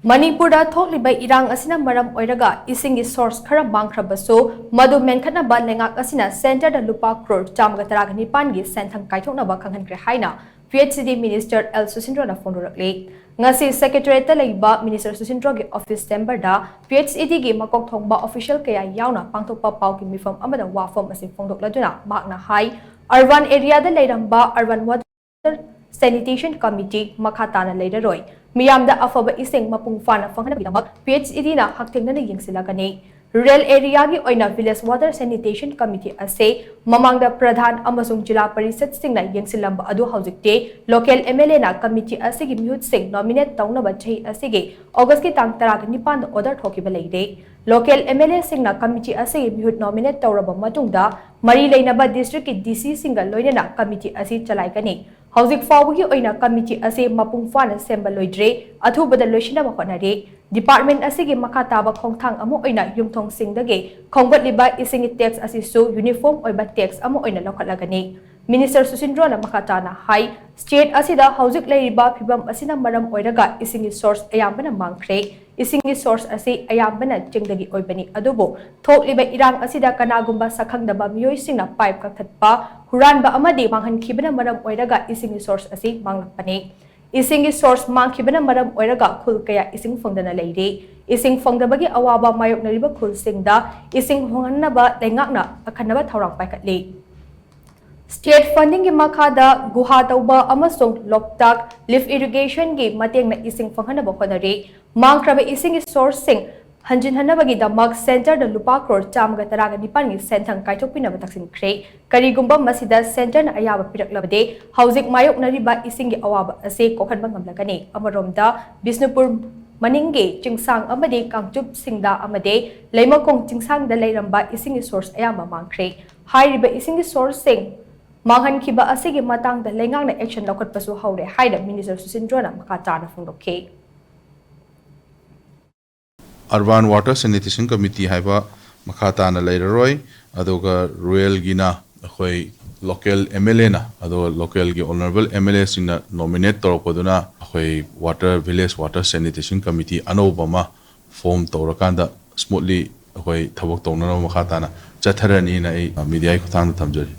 Manipura THOKLIBA IRANG ASINA MARAM OIRAGA ISINGI SOURCE KHARA MANGKHRABASU MADU MENGKHATNABA LEINGAK ASINA CENTER the LUPA Crore (9 SENTHANG KAITHOKNABA KHANGHANKHRE HAINA PHED Minister Susindro na PHONGDORAKLI ngasi Secretariat Leiba Minister Susindro gi Office Chamber da PHED gi makok thongba official kaya yauna pangthokpa pau gi mifam amada wafam asi phongdokladuna makna hai urban area da leiramba urban water sanitation committee makhatana leiraroi Miyamda afaba ising mapung fana phanghanabidamag PHED na haktingna na yingsilagani rural area gi oina village water sanitation committee ase mamangda pradhan amasung jila parisad singna yingsilamba adu haujikte local MLA na committee ase gi mihut sing nominate taunaba chhi ase gi August ki tang 19 da order thokiba leide local MLA singna committee ase gi mihut nominate tauraba matungda mari leinaba district ki DC singa loinana committee ase chalaigani Haujik fawgi oina committee ase mapung fana semba loidre athubada loishina ba khonare department ase gi makhataba khongthang amu oina yumthong singdage khongbatliba ising tax ase su uniform oiba tax amu oina lokhalagani Minister Susindro na makhatana hai state asida haujik leiriba phibam asina maram oiraga ising source ayambana mangkhre ising source ase ayambana chingdagi oibani adubo thokliba irang asida kanagumba sakhangdaba miyoi singna pipe kakhatpa huranba amadi manghankhibana maram oiraga ising source ase manglapane ising source mangkhibana maram oiraga khul kaya ising phongdana leire ising phongdabagi awaba mayoknariba khul singda ising hongannaba leingakna akhanaba thorang paikatli State funding gi makhada guha tauba amasung loktak lift irrigation gi mateng na ising phanghanaba khonare mangkhraba ising source sing hanjin hanabagi damak center the LUPA Crore (9 gi senthang kaithokpinaba TAKSHINKHRE karigumba masida center na ayaba piraklabade haujik mayok nariba ising gi awaba ase kokhanba ngamlagani amaromda Bisnupur Maningge chingsang amade kangchup singda amade leimakong chingsang da leiramba ising source ayama mangkhre hairiba ising source sing Manghan kiba asigi matang da lengang na action lokot pasu haure haida Minister Susindro na makatana phongdokhe Urban Water Sanitation Committee haiba makhatana leiraroi adoga rural gina khoi local MLA na ado local gi honorable MLA sina nominate torpoduna khoi water village water sanitation committee anobama form torakanda smoothly khoi thabok tongnana makhatana chatharani na media ko thang thamjari